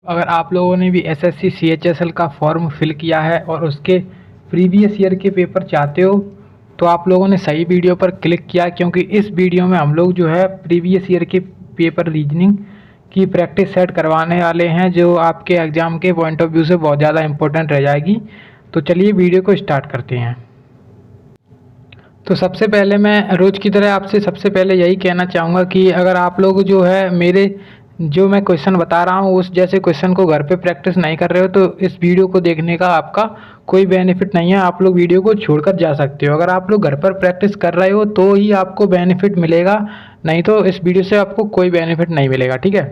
अगर आप लोगों ने भी एसएससी सीएचएसएल का फॉर्म फिल किया है और उसके प्रीवियस ईयर के पेपर चाहते हो तो आप लोगों ने सही वीडियो पर क्लिक किया, क्योंकि इस वीडियो में हम लोग जो है प्रीवियस ईयर के पेपर रीजनिंग की प्रैक्टिस सेट करवाने वाले हैं, जो आपके एग्ज़ाम के पॉइंट ऑफ व्यू से बहुत ज़्यादा इंपॉर्टेंट रह जाएगी। तो चलिए वीडियो को स्टार्ट करते हैं। तो सबसे पहले मैं रोज़ की तरह आपसे सबसे पहले यही कहना चाहूँगा कि अगर आप लोग जो है मेरे जो मैं क्वेश्चन बता रहा हूँ उस जैसे क्वेश्चन को घर पे प्रैक्टिस नहीं कर रहे हो तो इस वीडियो को देखने का आपका कोई बेनिफिट नहीं है। आप लोग वीडियो को छोड़कर जा सकते हो। अगर आप लोग घर पर प्रैक्टिस कर रहे हो तो ही आपको बेनिफिट मिलेगा, नहीं तो इस वीडियो से आपको कोई बेनिफिट नहीं मिलेगा। ठीक है,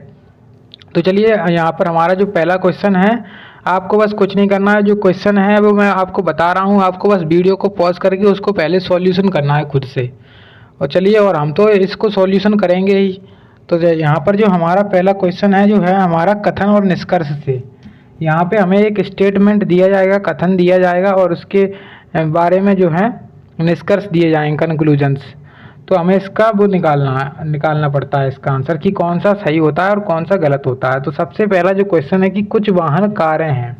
तो चलिए यहाँ पर हमारा जो पहला क्वेश्चन है, आपको बस कुछ नहीं करना है। जो क्वेश्चन है वो मैं आपको बता रहा हूँ, आपको बस वीडियो को पॉज करके उसको पहले सॉल्यूशन करना है खुद से। और चलिए, और हम तो इसको सॉल्यूशन करेंगे ही। तो यहाँ पर जो हमारा पहला क्वेश्चन है जो है हमारा कथन और निष्कर्ष से। यहाँ पे हमें एक स्टेटमेंट दिया जाएगा, कथन दिया जाएगा और उसके बारे में जो है निष्कर्ष दिए जाएंगे, कंक्लूजन्स। तो हमें इसका वो निकालना पड़ता है इसका आंसर कि कौन सा सही होता है और कौन सा गलत होता है। तो सबसे पहला जो क्वेश्चन है कि कुछ वाहन कारें हैं,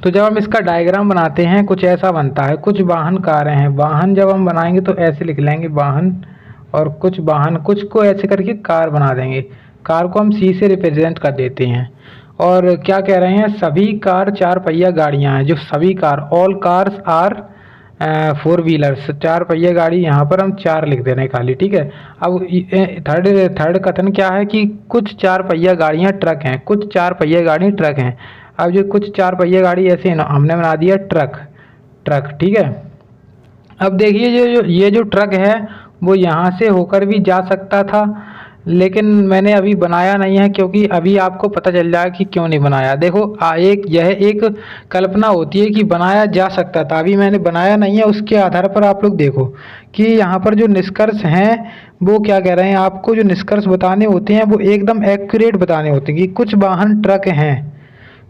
तो जब हम इसका डायग्राम बनाते हैं कुछ ऐसा बनता है, कुछ वाहन कारें हैं। वाहन जब हम बनाएंगे तो ऐसे लिख लेंगे वाहन, और कुछ वाहन, कुछ को ऐसे करके कार बना देंगे। कार को हम सी से रिप्रेजेंट कर देते हैं। और क्या कह रहे हैं, सभी कार चार पहिया गाड़ियां हैं। जो सभी car, all cars are four wheelers, चार पहिया गाड़ी, यहाँ पर हम चार लिख दे रहे हैं खाली। ठीक है, अब थर्ड कथन क्या है कि कुछ चार पहिया गाड़ियाँ ट्रक हैं। कुछ चार पहिया गाड़ी ट्रक हैं। अब जो कुछ चार पहिया गाड़ी ऐसे हमने बना दिया ट्रक। ठीक है, अब देखिए ये जो ट्रक है वो यहाँ से होकर भी जा सकता था, लेकिन मैंने अभी बनाया नहीं है, क्योंकि अभी आपको पता चल जाएगा कि क्यों नहीं बनाया। देखो यह एक कल्पना होती है कि बनाया जा सकता था, अभी मैंने बनाया नहीं है। उसके आधार पर आप लोग देखो कि यहाँ पर जो निष्कर्ष हैं वो क्या कह रहे हैं। आपको जो निष्कर्ष बताने होते हैं वो एकदम एक्यूरेट बताने होते हैं कि कुछ वाहन ट्रक हैं।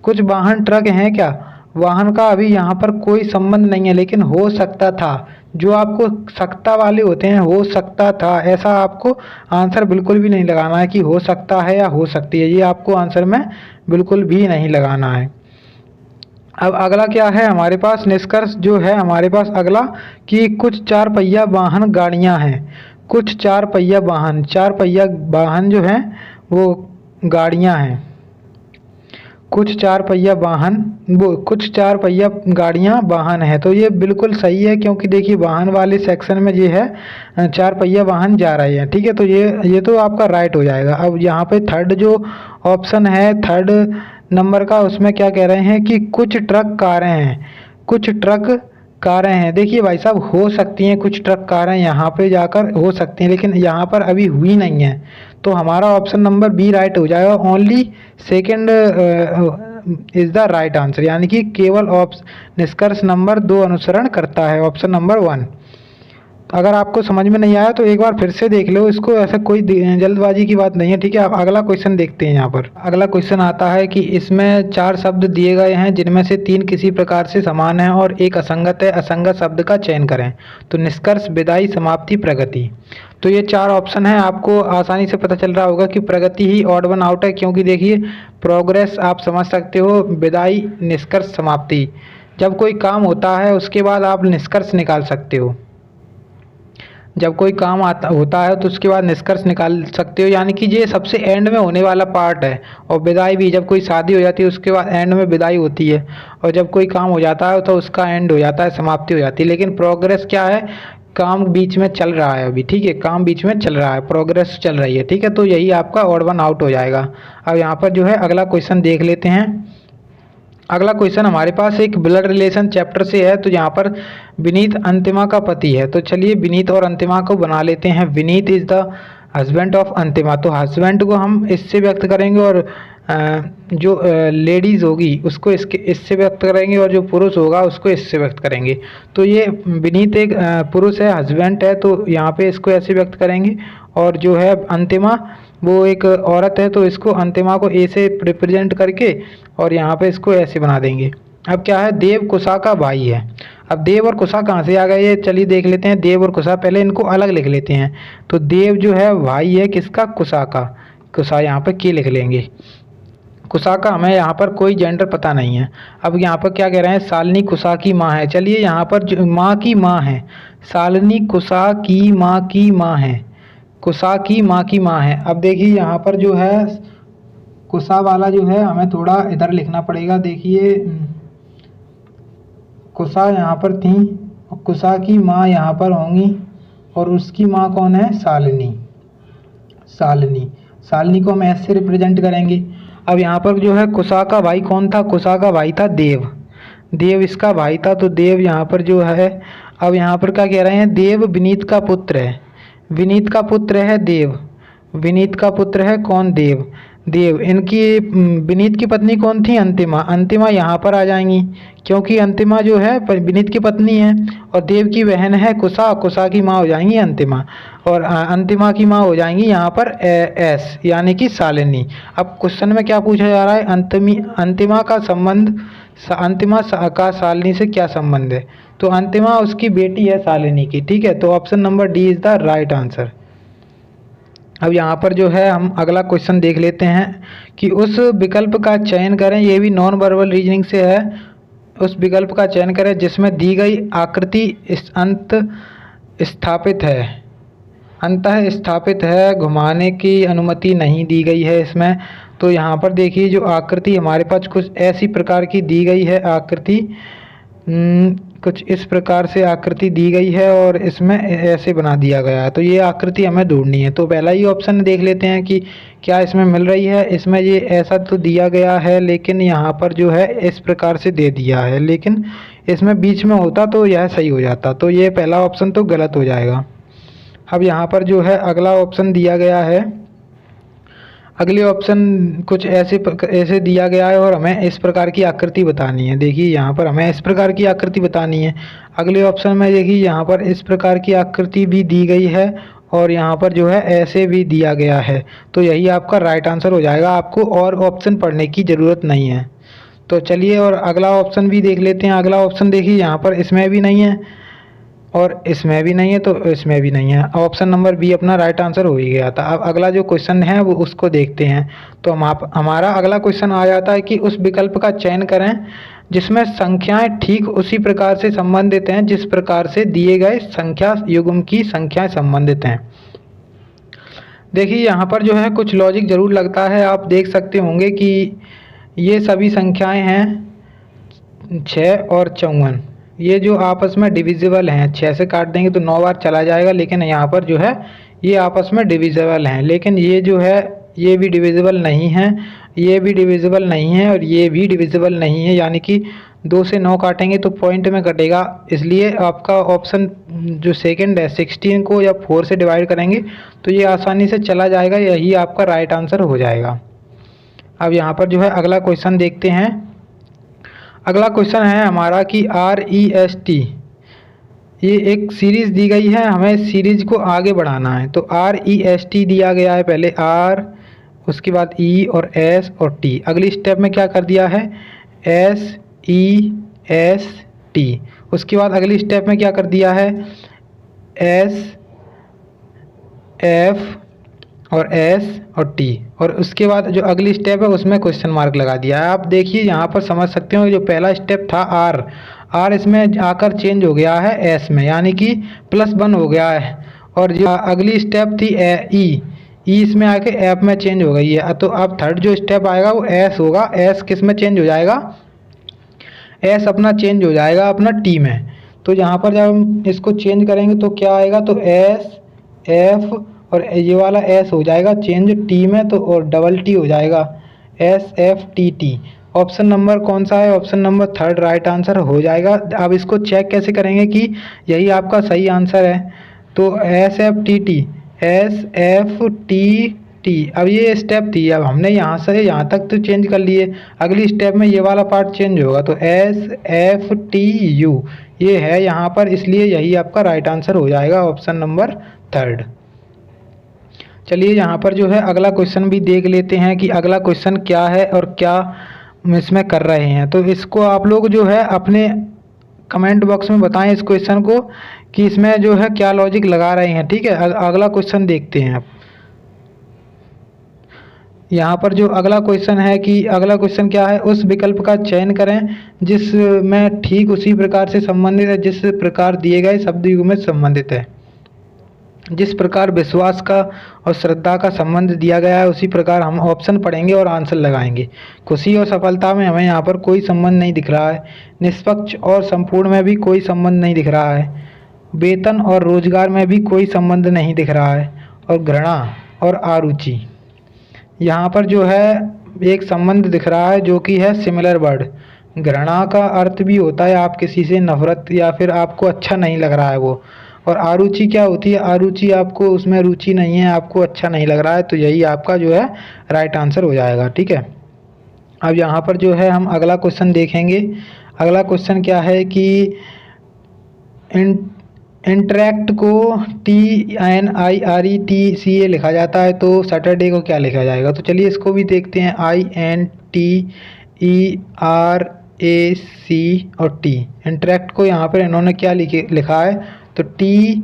कुछ वाहन ट्रक हैं, क्या वाहन का अभी यहाँ पर कोई संबंध नहीं है, लेकिन हो सकता था। जो आपको सकता वाले होते हैं, हो सकता था, ऐसा आपको आंसर बिल्कुल भी नहीं लगाना है कि हो सकता है या हो सकती है। ये आपको आंसर में बिल्कुल भी नहीं लगाना है। अब अगला क्या है हमारे पास, निष्कर्ष जो है हमारे पास अगला कि कुछ चार पहिया वाहन गाड़ियां हैं। कुछ चार पहिया वाहन जो हैं वो गाड़ियां हैं। कुछ चार पहिया गाड़ियां वाहन है। तो ये बिल्कुल सही है, क्योंकि देखिए वाहन वाले सेक्शन में ये है चार पहिया वाहन जा रहे हैं। ठीक है, तो ये तो आपका राइट हो जाएगा। अब यहाँ पे थर्ड जो ऑप्शन है, थर्ड नंबर का, उसमें क्या कह रहे हैं कि कुछ ट्रक कारें हैं। कुछ ट्रक कारें हैं, देखिए भाई साहब, हो सकती हैं कुछ ट्रक कारें यहाँ पे जाकर हो सकती हैं, लेकिन यहाँ पर अभी हुई नहीं है। तो हमारा ऑप्शन नंबर बी राइट हो जाएगा। Only second is the right answer, यानी कि केवल निष्कर्ष नंबर 2 अनुसरण करता है, ऑप्शन नंबर 1। अगर आपको समझ में नहीं आया तो एक बार फिर से देख लो इसको, ऐसा कोई जल्दबाजी की बात नहीं है। ठीक है, आप अगला क्वेश्चन देखते हैं। यहाँ पर अगला क्वेश्चन आता है कि इसमें 4 शब्द दिए गए हैं, जिनमें से 3 किसी प्रकार से समान हैं और एक असंगत है। असंगत शब्द का चयन करें। तो निष्कर्ष, विदाई, समाप्ति, प्रगति। तो ये 4 ऑप्शन हैं। आपको आसानी से पता चल रहा होगा कि प्रगति ही ऑड वन आउट है, क्योंकि देखिए प्रोग्रेस आप समझ सकते हो, विदाई, निष्कर्ष, समाप्ति। जब कोई काम होता है उसके बाद आप निष्कर्ष निकाल सकते हो। जब कोई काम होता है तो उसके बाद निष्कर्ष निकाल सकते हो, यानी कि ये सबसे एंड में होने वाला पार्ट है। और विदाई भी, जब कोई शादी हो जाती है उसके बाद एंड में विदाई होती है, और जब कोई काम हो जाता है तो उसका एंड हो जाता है, समाप्ति हो जाती है। लेकिन प्रोग्रेस क्या है, काम बीच में चल रहा है अभी। ठीक है, काम बीच में चल रहा है, प्रोग्रेस चल रही है। ठीक है, तो यही आपका ऑड वन आउट हो जाएगा। अब यहाँ पर जो है अगला क्वेश्चन देख लेते हैं। अगला क्वेश्चन हमारे पास एक ब्लड रिलेशन चैप्टर से है। तो यहाँ पर विनीत अंतिमा का पति है। तो चलिए विनीत और अंतिमा को बना लेते हैं। Vineet is the husband of अंतिमा। तो हस्बैंड को हम इससे व्यक्त करेंगे, और जो लेडीज़ होगी उसको इससे व्यक्त करेंगे, और जो पुरुष होगा उसको इससे व्यक्त करेंगे। तो ये विनीत एक पुरुष है, हस्बैंड है, तो यहाँ पे इसको ऐसे व्यक्त करेंगे। और जो है अंतिमा वो एक औरत है, तो इसको अंतिमा को ए से रिप्रेजेंट करके और यहाँ पे इसको ऐसे बना देंगे। अब क्या है, देव कुशा का भाई है। अब देव और कुशा कहाँ से आ गए, ये चलिए देख लेते हैं। देव और कुशा, पहले इनको अलग लिख लेते हैं। तो देव जो है भाई है किसका, कुशा का। कुशा यहाँ पे के लिख लेंगे। कुसा का हमें यहाँ पर कोई जेंडर पता नहीं है। अब यहाँ पर क्या कह रहे हैं, शालिनी कुसा की माँ है। चलिए यहाँ पर जो माँ की माँ है, शालिनी कुसा की माँ की माँ है, कुसा की माँ की माँ है। अब देखिए यहाँ पर जो है कुसा वाला जो है हमें थोड़ा इधर लिखना पड़ेगा। देखिए कुसा यहाँ पर थी और कुसा की माँ यहाँ पर होंगी और उसकी माँ कौन है, शालिनी। शालिनी, शालिनी को हम एस से रिप्रेजेंट करेंगे। अब यहाँ पर जो है कुसा का भाई कौन था, कुसा का भाई था देव। देव इसका भाई था, तो देव यहाँ पर जो है, अब यहाँ पर क्या कह रहे हैं, देव विनीत का पुत्र है। विनीत का पुत्र है देव, विनीत का पुत्र है कौन, देव। देव इनकी विनीत की पत्नी कौन थी, अंतिमा। अंतिमा यहाँ पर आ जाएंगी क्योंकि अंतिमा जो है विनीत की पत्नी है और देव की बहन है कुसा। कुसा की माँ हो जाएंगी अंतिमा और अंतिमा की माँ हो जाएंगी यहाँ पर एस यानी कि शालिनी। अब क्वेश्चन में क्या पूछा जा रहा है, अंतिमा का संबंध, अंतिमा का शालिनी से क्या संबंध है, तो अंतिमा उसकी बेटी है शालिनी की। ठीक है, तो option number D is the right answer. अब यहाँ पर जो है हम अगला क्वेश्चन देख लेते हैं कि उस विकल्प का चयन करें, ये भी नॉन वर्बल रीजनिंग से है। उस विकल्प का चयन करें जिसमें दी गई आकृति अंत स्थापित है, अंतः स्थापित है, घुमाने की अनुमति नहीं दी गई है इसमें। तो यहाँ पर देखिए जो आकृति हमारे पास कुछ ऐसी प्रकार की दी गई है, आकृति कुछ इस प्रकार से आकृति दी गई है और इसमें ऐसे बना दिया गया है, तो ये आकृति हमें ढूंढनी है। तो पहला ही ऑप्शन देख लेते हैं कि क्या इसमें मिल रही है। इसमें ये ऐसा तो दिया गया है लेकिन यहाँ पर जो है इस प्रकार से दे दिया है, लेकिन इसमें बीच में होता तो यह सही हो जाता, तो ये पहला ऑप्शन तो गलत हो जाएगा। अब यहाँ पर जो है अगला ऑप्शन दिया गया है, अगले ऑप्शन कुछ ऐसे दिया गया है और हमें इस प्रकार की आकृति बतानी है। देखिए यहाँ पर हमें इस प्रकार की आकृति बतानी है। अगले ऑप्शन में देखिए यहाँ पर इस प्रकार की आकृति भी दी गई है और यहाँ पर जो है ऐसे भी दिया गया है, तो यही आपका राइट आंसर हो जाएगा। आपको और ऑप्शन पढ़ने की ज़रूरत नहीं है। तो चलिए और अगला ऑप्शन भी देख लेते हैं। अगला ऑप्शन देखिए यहाँ पर इसमें भी नहीं है और इसमें भी नहीं है, तो इसमें भी नहीं है। ऑप्शन नंबर बी अपना राइट आंसर हो ही गया था। अब अगला जो क्वेश्चन है वो उसको देखते हैं। तो हमारा अगला क्वेश्चन आ जाता है कि उस विकल्प का चयन करें जिसमें संख्याएं ठीक उसी प्रकार से संबंधित हैं जिस प्रकार से दिए गए संख्या युग्म की संख्याएं संबंधित हैं। देखिए यहाँ पर जो है कुछ लॉजिक ज़रूर लगता है। आप देख सकते होंगे कि ये सभी संख्याएँ हैं 6 और 54, ये जो आपस में डिविजिबल हैं। 6 से काट देंगे तो 9 बार चला जाएगा, लेकिन यहाँ पर जो है ये आपस में डिविजिबल हैं। लेकिन ये जो है ये भी डिविजिबल नहीं है, ये भी डिविजिबल नहीं है और ये भी डिविजिबल नहीं है, यानी कि 2 से 9 काटेंगे तो पॉइंट में कटेगा। इसलिए आपका ऑप्शन जो सेकंड है 16 को या 4 से डिवाइड करेंगे तो ये आसानी से चला जाएगा, यही आपका राइट आंसर हो जाएगा। अब यहाँ पर जो है अगला क्वेश्चन देखते हैं। अगला क्वेश्चन है हमारा कि REST, ये एक सीरीज़ दी गई है, हमें सीरीज़ को आगे बढ़ाना है। तो REST दिया गया है, पहले R उसके बाद E और S और T। अगली स्टेप में क्या कर दिया है SEST। उसके बाद अगली स्टेप में क्या कर दिया है SF और S और T, और उसके बाद जो अगली स्टेप है उसमें क्वेश्चन मार्क लगा दिया है। आप देखिए यहाँ पर समझ सकते हो जो पहला स्टेप था R इसमें आकर चेंज हो गया है S में, यानी कि +1 हो गया है। और जो अगली स्टेप थी E इसमें आके F में चेंज हो गई है। तो अब थर्ड जो स्टेप आएगा वो S होगा। S किस में चेंज हो जाएगा, S अपना चेंज हो जाएगा अपना T में। तो यहाँ पर जब हम इसको चेंज करेंगे तो क्या आएगा, तो S F और ये वाला S हो जाएगा चेंज T में, तो और डबल T हो जाएगा SFTT। ऑप्शन नंबर कौन सा है, option number third right answer हो जाएगा। अब इसको चेक कैसे करेंगे कि यही आपका सही आंसर है, तो SFTT। अब ये स्टेप थी, अब हमने यहाँ से यहाँ तक तो चेंज कर लिए, अगली स्टेप में ये वाला पार्ट चेंज होगा तो SFTU ये है यहाँ पर, इसलिए यही आपका राइट आंसर हो जाएगा ऑप्शन नंबर थर्ड। चलिए यहाँ पर जो है अगला क्वेश्चन भी देख लेते हैं कि अगला क्वेश्चन क्या है और क्या इसमें कर रहे हैं। तो इसको आप लोग जो है अपने कमेंट बॉक्स में बताएं इस क्वेश्चन को कि इसमें जो है क्या लॉजिक लगा रहे हैं। ठीक है, अगला क्वेश्चन देखते हैं आप। यहाँ पर जो अगला क्वेश्चन है कि अगला क्वेश्चन क्या है, उस विकल्प का चयन करें जिसमें ठीक उसी प्रकार से संबंधित है जिस प्रकार दिए गए शब्द युग में संबंधित है। जिस प्रकार विश्वास का और श्रद्धा का संबंध दिया गया है उसी प्रकार हम ऑप्शन पढ़ेंगे और आंसर लगाएंगे। खुशी और सफलता में हमें यहाँ पर कोई संबंध नहीं दिख रहा है। निष्पक्ष और संपूर्ण में भी कोई संबंध नहीं दिख रहा है। वेतन और रोजगार में भी कोई संबंध नहीं दिख रहा है। और घृणा और अरुचि, यहाँ पर जो है एक संबंध दिख रहा है जो कि है सिमिलर वर्ड। घृणा का अर्थ भी होता है आप किसी से नफरत या फिर आपको अच्छा नहीं लग रहा है वो। और अरुचि क्या होती है, अरुचि आपको उसमें रुचि नहीं है, आपको अच्छा नहीं लग रहा है, तो यही आपका जो है राइट आंसर हो जाएगा। ठीक है, अब यहाँ पर जो है हम अगला क्वेश्चन देखेंगे। अगला क्वेश्चन क्या है कि इंटरेक्ट को TINIRETCA लिखा जाता है, तो सैटरडे को क्या लिखा जाएगा। तो चलिए इसको भी देखते हैं। INTERAC और T, इंटरेक्ट को यहाँ पर इन्होंने क्या लिखा है, तो TNIRE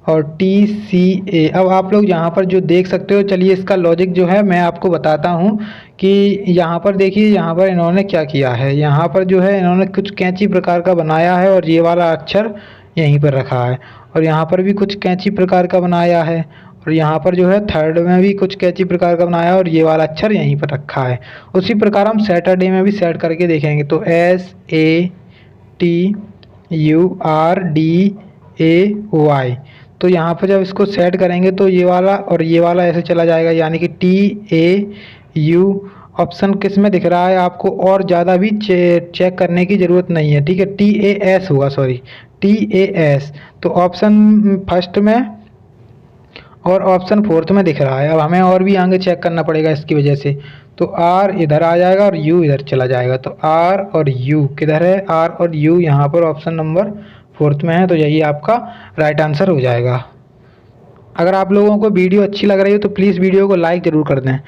और TCA। अब आप लोग यहाँ पर जो देख सकते हो, चलिए इसका लॉजिक जो है मैं आपको बताता हूँ कि यहाँ पर देखिए, यहाँ पर इन्होंने क्या किया है, यहाँ पर जो है इन्होंने कुछ कैंची प्रकार का बनाया है और ये वाला अक्षर यहीं पर रखा है, और यहाँ पर भी कुछ कैंची प्रकार का बनाया है, और यहाँ पर जो है थर्ड में भी कुछ कैंची प्रकार का बनाया है और ये वाला अक्षर यहीं पर रखा है। उसी प्रकार हम सैटरडे में भी सेट करके देखेंगे। तो SATURDAY, तो यहाँ पर जब इसको सेट करेंगे तो ये वाला और ये वाला ऐसे चला जाएगा, यानी कि TAU ऑप्शन किस में दिख रहा है आपको, और ज़्यादा भी चेक करने की ज़रूरत नहीं है। ठीक है, TAS होगा, सॉरी TAS। तो ऑप्शन फर्स्ट में और ऑप्शन फोर्थ में दिख रहा है। अब हमें और भी आगे चेक करना पड़ेगा इसकी वजह से। तो R इधर आ जाएगा और U इधर चला जाएगा। तो R और U किधर है, R और U यहाँ पर ऑप्शन नंबर फोर्थ में है, तो यही आपका राइट आंसर हो जाएगा। अगर आप लोगों को वीडियो अच्छी लग रही हो तो प्लीज़ वीडियो को लाइक ज़रूर कर दें।